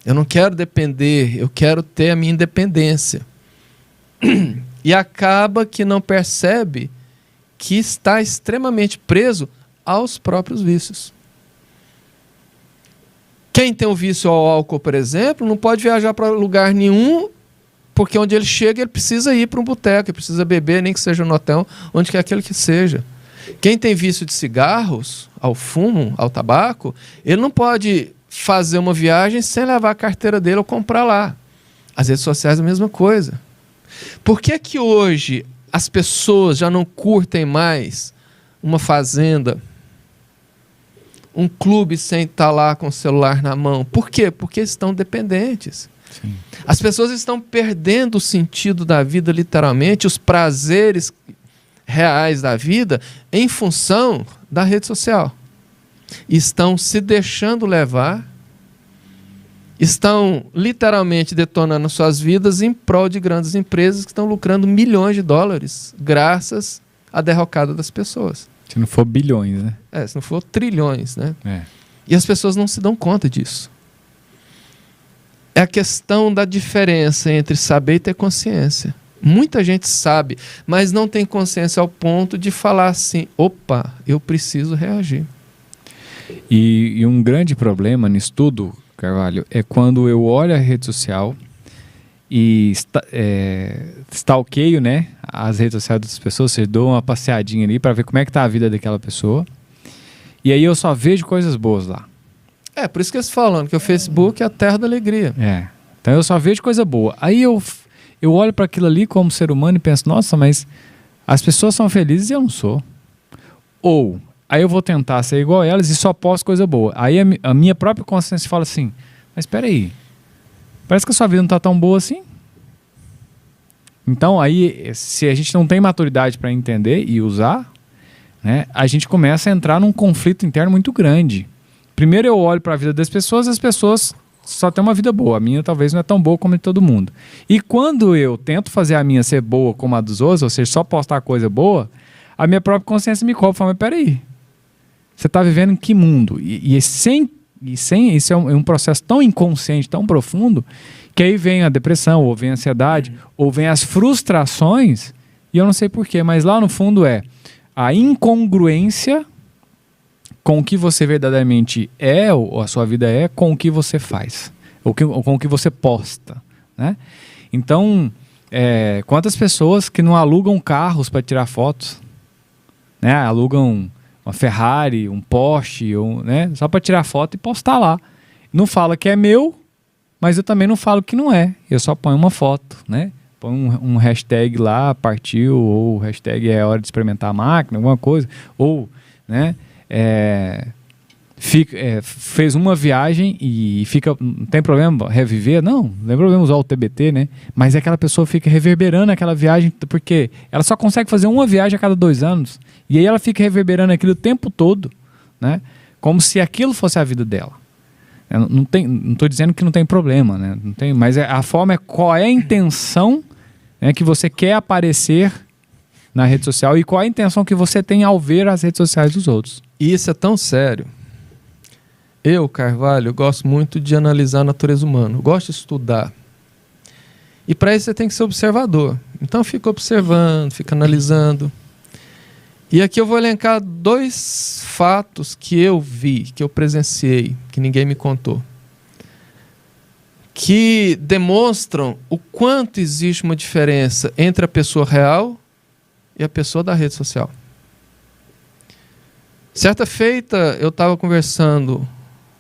eu não quero depender, eu quero ter a minha independência. E acaba que não percebe que está extremamente preso aos próprios vícios. Quem tem o vício ao álcool, por exemplo, não pode viajar para lugar nenhum, porque onde ele chega, ele precisa ir para um boteco, ele precisa beber, nem que seja no hotel, onde quer aquele que seja. Quem tem vício de cigarros, ao fumo, ao tabaco, ele não pode fazer uma viagem sem levar a carteira dele ou comprar lá. As redes sociais é a mesma coisa. Por que que hoje as pessoas já não curtem mais uma fazenda, um clube sem estar lá com o celular na mão? Por quê? Porque estão dependentes. Sim. As pessoas estão perdendo o sentido da vida, literalmente, os prazeres reais da vida, em função da rede social. Estão se deixando levar, estão literalmente detonando suas vidas em prol de grandes empresas que estão lucrando milhões de dólares graças à derrocada das pessoas. Se não for bilhões, né? Se não for trilhões, né? É. E as pessoas não se dão conta disso. É a questão da diferença entre saber e ter consciência. Muita gente sabe, mas não tem consciência ao ponto de falar assim, opa, eu preciso reagir. E um grande problema nisso tudo, Carvalho, é quando eu olho a rede social e stalkeio, né, as redes sociais das pessoas, você dou uma passeadinha ali para ver como é que tá a vida daquela pessoa, e aí eu só vejo coisas boas lá. Por isso que eles falam que o Facebook é a terra da alegria. Então eu só vejo coisa boa. Aí eu olho para aquilo ali como ser humano e penso, nossa, mas as pessoas são felizes e eu não sou. Ou, aí eu vou tentar ser igual a elas e só posto coisa boa. Aí a minha própria consciência fala assim, mas espera aí, parece que a sua vida não está tão boa assim. Então aí, se a gente não tem maturidade para entender e usar, né, a gente começa a entrar num conflito interno muito grande. Primeiro eu olho para a vida das pessoas, as pessoas só têm uma vida boa. A minha talvez não é tão boa como a de todo mundo. E quando eu tento fazer a minha ser boa como a dos outros, ou seja, só postar coisa boa, a minha própria consciência me cobra e fala, mas peraí, você está vivendo em que mundo? Isso é um processo tão inconsciente, tão profundo, que aí vem a depressão, ou vem a ansiedade, ou vem as frustrações, e eu não sei porquê, mas lá no fundo é a incongruência com o que você verdadeiramente é, ou a sua vida é, com o que você faz, ou com o que você posta, né? Então, quantas pessoas que não alugam carros para tirar fotos, né? Alugam uma Ferrari, um Porsche, né? Só para tirar foto e postar lá. Não fala que é meu, mas eu também não falo que não é. Eu só ponho uma foto, né? Põe um hashtag lá, partiu, ou hashtag é hora de experimentar a máquina, alguma coisa, ou, né? Fez uma viagem e fica, não tem problema reviver, não tem problema usar o TBT, né? Mas aquela pessoa fica reverberando aquela viagem, porque ela só consegue fazer uma viagem a cada 2 anos, e aí ela fica reverberando aquilo o tempo todo, né? Como se aquilo fosse a vida dela. Não estou dizendo que não tem problema, né? Não tem, mas a forma é qual é a intenção, né, que você quer aparecer na rede social e qual é a intenção que você tem ao ver as redes sociais dos outros. E isso é tão sério. Eu, Carvalho, gosto muito de analisar a natureza humana. Eu gosto de estudar. E para isso você tem que ser observador. Então fica observando, fica analisando. E aqui eu vou elencar 2 fatos que eu vi, que eu presenciei, que ninguém me contou, que demonstram o quanto existe uma diferença entre a pessoa real e a pessoa da rede social. Certa feita, eu estava conversando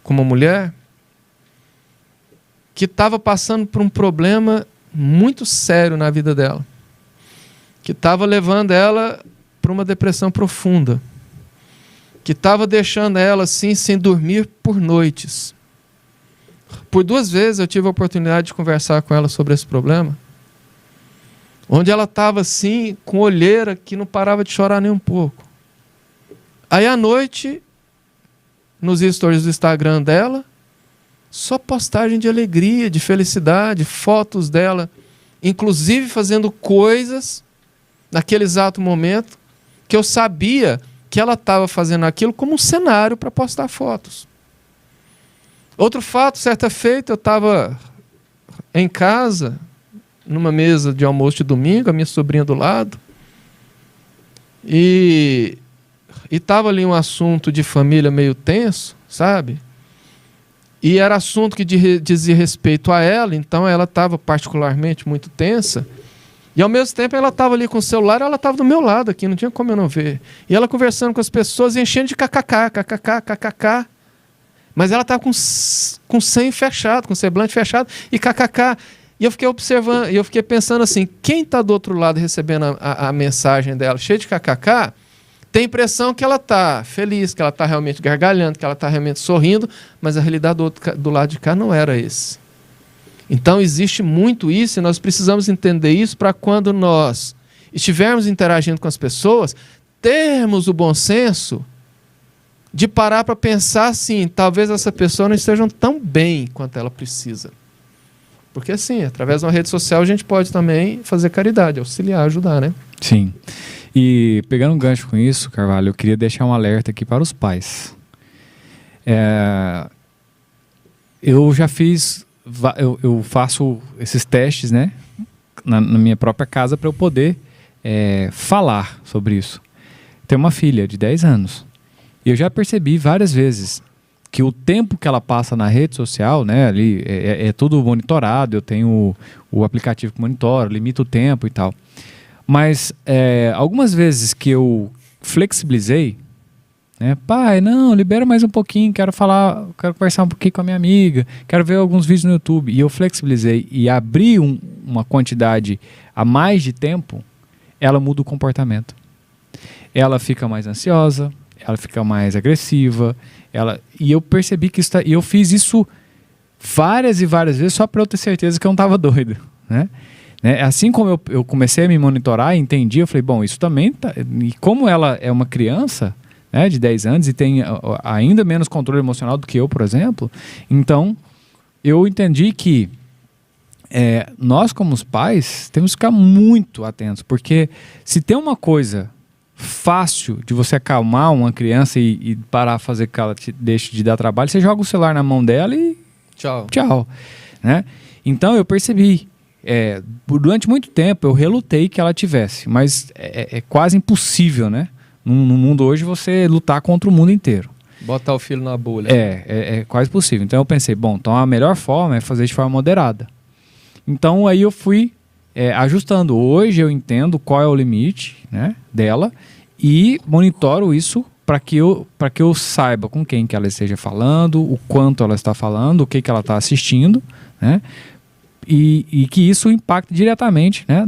com uma mulher que estava passando por um problema muito sério na vida dela, que estava levando ela para uma depressão profunda, que estava deixando ela assim sem dormir por noites. Por 2 vezes eu tive a oportunidade de conversar com ela sobre esse problema, onde ela estava assim com olheira que não parava de chorar nem um pouco. Aí à noite, nos stories do Instagram dela, só postagem de alegria, de felicidade, fotos dela, inclusive fazendo coisas naquele exato momento que eu sabia que ela estava fazendo aquilo como um cenário para postar fotos. Outro fato, certa feita, eu estava em casa, numa mesa de almoço de domingo, a minha sobrinha do lado, e estava ali um assunto de família meio tenso, sabe? E era assunto que dizia respeito a ela, então ela estava particularmente muito tensa. E ao mesmo tempo ela estava ali com o celular, ela estava do meu lado aqui, não tinha como eu não ver. E ela conversando com as pessoas, enchendo de kkk. Mas ela estava com o senho fechado, com o semblante fechado, e kkk. E eu fiquei observando, e eu fiquei pensando assim, quem está do outro lado recebendo a mensagem dela, cheia de kkk, tem a impressão que ela está feliz, que ela está realmente gargalhando, que ela está realmente sorrindo, mas a realidade do lado de cá não era esse. Então existe muito isso e nós precisamos entender isso para quando nós estivermos interagindo com as pessoas, termos o bom senso de parar para pensar assim, talvez essa pessoa não esteja tão bem quanto ela precisa. Porque assim, através de uma rede social a gente pode também fazer caridade, auxiliar, ajudar, né? Sim. E pegando um gancho com isso, Carvalho, eu queria deixar um alerta aqui para os pais. Eu já fiz, eu faço esses testes, né, na minha própria casa para eu poder falar sobre isso. Tenho uma filha de 10 anos e eu já percebi várias vezes que o tempo que ela passa na rede social, né, ali é tudo monitorado, eu tenho o aplicativo que monitora, limita o tempo e tal. Mas algumas vezes que eu flexibilizei, né, pai, não, libera mais um pouquinho, quero conversar um pouquinho com a minha amiga, quero ver alguns vídeos no YouTube, e eu flexibilizei e abri uma quantidade a mais de tempo, ela muda o comportamento. Ela fica mais ansiosa, ela fica mais agressiva, e eu percebi que e eu fiz isso várias e várias vezes só para eu ter certeza que eu não estava doido, né? Assim como eu comecei a me monitorar e entendi, eu falei, bom, isso também tá... E como ela é uma criança, né, de 10 anos e tem ainda menos controle emocional do que eu, por exemplo, então eu entendi que nós como os pais temos que ficar muito atentos, porque se tem uma coisa fácil de você acalmar uma criança e parar a fazer que ela deixe de dar trabalho, você joga o celular na mão dela e tchau, né? Então eu percebi, durante muito tempo eu relutei que ela tivesse, mas é quase impossível, né? No mundo hoje você lutar contra o mundo inteiro. Botar o filho na bolha. É quase possível. Então eu pensei, bom, então a melhor forma é fazer de forma moderada. Então aí eu fui ajustando. Hoje eu entendo qual é o limite, né, dela e monitoro isso para que eu saiba com quem que ela esteja falando, o quanto ela está falando, o que ela está assistindo, né, e que isso impacte diretamente, né,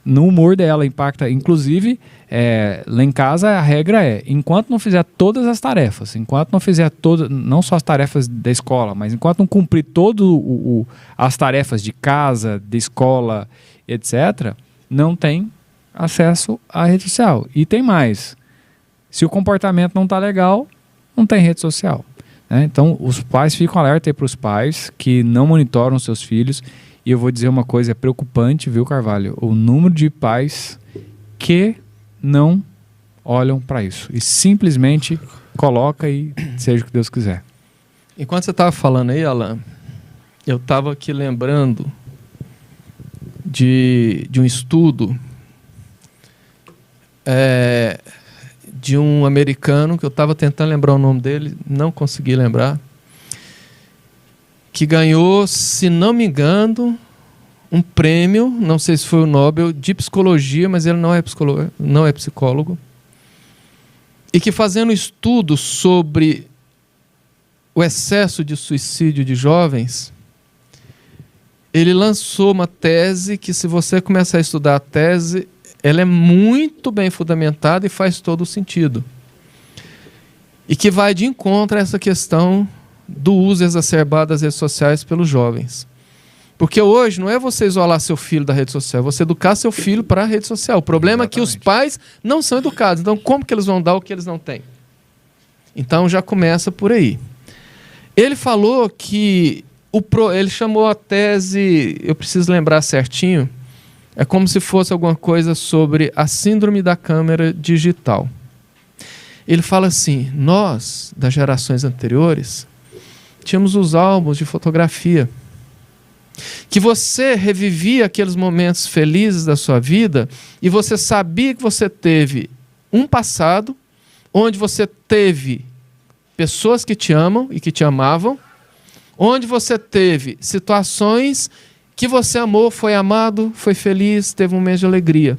no humor dela, impacta, inclusive, lá em casa a regra enquanto não fizer todas as tarefas, enquanto não fizer não só as tarefas da escola, mas enquanto não cumprir todas as tarefas de casa, de escola, etc., não tem acesso à rede social. E tem mais, se o comportamento não está legal, não tem rede social, né? Então, os pais ficam alerta aí para os pais que não monitoram seus filhos. E eu vou dizer uma coisa, é preocupante, viu, Carvalho? O número de pais que não olham para isso. E simplesmente coloca e seja o que Deus quiser. Enquanto você estava falando aí, Alan, eu estava aqui lembrando de um estudo de um americano, que eu estava tentando lembrar o nome dele, não consegui lembrar, que ganhou, se não me engano, um prêmio, não sei se foi o Nobel, de psicologia, mas ele não é psicólogo, e que fazendo estudo sobre o excesso de suicídio de jovens, ele lançou uma tese que, se você começar a estudar a tese, ela é muito bem fundamentada e faz todo o sentido. E que vai de encontro a essa questão do uso exacerbado das redes sociais pelos jovens. Porque hoje não é você isolar seu filho da rede social, é você educar seu filho para a rede social. O problema é que os pais não são educados. Então, como que eles vão dar o que eles não têm? Então, já começa por aí. Ele falou que... ele chamou a tese, eu preciso lembrar certinho, é como se fosse alguma coisa sobre a síndrome da câmera digital. Ele fala assim: nós, das gerações anteriores, tínhamos os álbuns de fotografia, que você revivia aqueles momentos felizes da sua vida e você sabia que você teve um passado onde você teve pessoas que te amam e que te amavam, onde você teve situações que você amou, foi amado, foi feliz, teve um momento de alegria.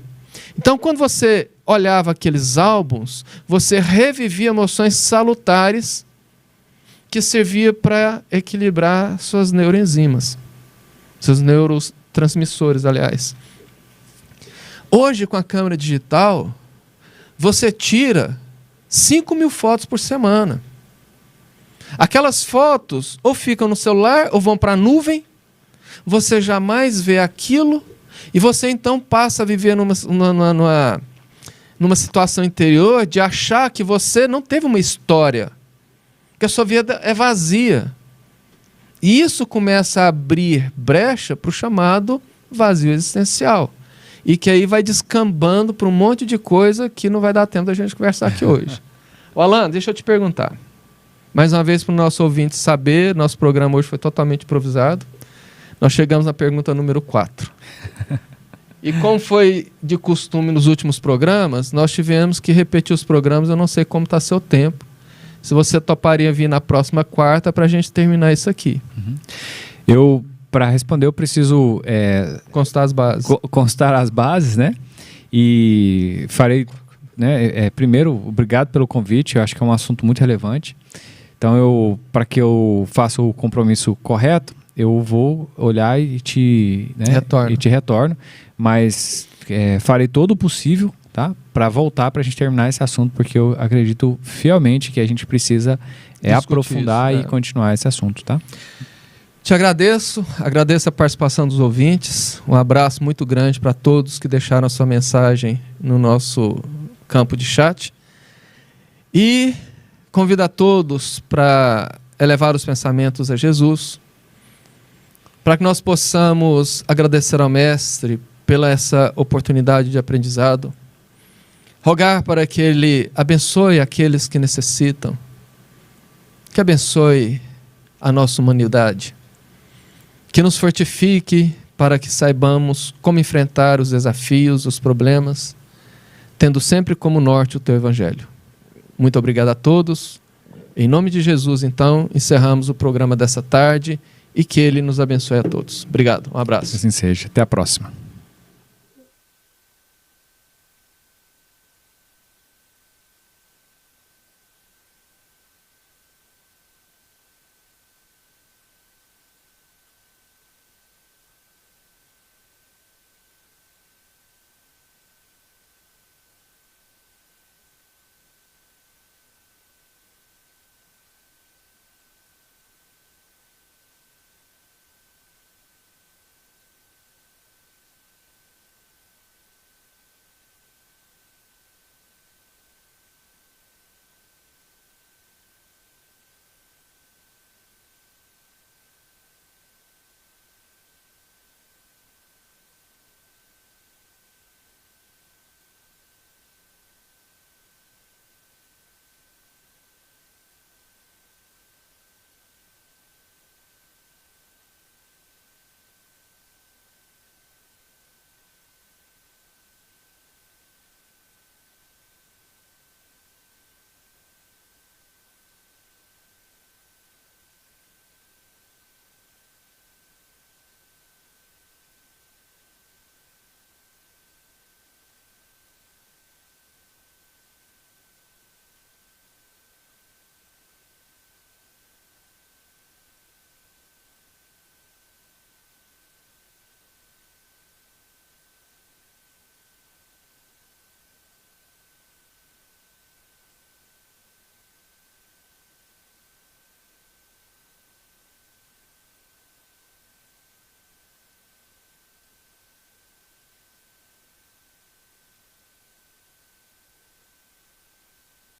Então, quando você olhava aqueles álbuns, você revivia emoções salutares que servia para equilibrar suas neuroenzimas, seus neurotransmissores, aliás. Hoje, com a câmera digital, você tira 5.000 fotos por semana. Aquelas fotos ou ficam no celular ou vão para a nuvem, você jamais vê aquilo e você então passa a viver numa situação interior de achar que você não teve uma história, que a sua vida é vazia. E isso começa a abrir brecha para o chamado vazio existencial. E que aí vai descambando para um monte de coisa que não vai dar tempo da gente conversar aqui hoje. Alan, deixa eu te perguntar. Mais uma vez, para o nosso ouvinte saber, nosso programa hoje foi totalmente improvisado. Nós chegamos na pergunta número 4. E como foi de costume nos últimos programas, nós tivemos que repetir os programas. Eu não sei como está seu tempo. Se você toparia vir na próxima quarta para a gente terminar isso aqui. Eu, para responder, eu preciso... constar as bases. Constar as bases, né? E farei... primeiro, obrigado pelo convite. Eu acho que é um assunto muito relevante. Então, para que eu faça o compromisso correto, eu vou olhar e te retorno. Mas farei todo o possível, tá? Para voltar, para a gente terminar esse assunto, porque eu acredito fielmente que a gente precisa aprofundar e continuar esse assunto, tá? Te agradeço a participação dos ouvintes. Um abraço muito grande para todos que deixaram a sua mensagem no nosso campo de chat. E convido a todos para elevar os pensamentos a Jesus, para que nós possamos agradecer ao Mestre pela essa oportunidade de aprendizado, rogar para que Ele abençoe aqueles que necessitam, que abençoe a nossa humanidade, que nos fortifique para que saibamos como enfrentar os desafios, os problemas, tendo sempre como norte o Teu Evangelho. Muito obrigado a todos. Em nome de Jesus, então, encerramos o programa dessa tarde e que Ele nos abençoe a todos. Obrigado, um abraço. Assim seja. Até a próxima.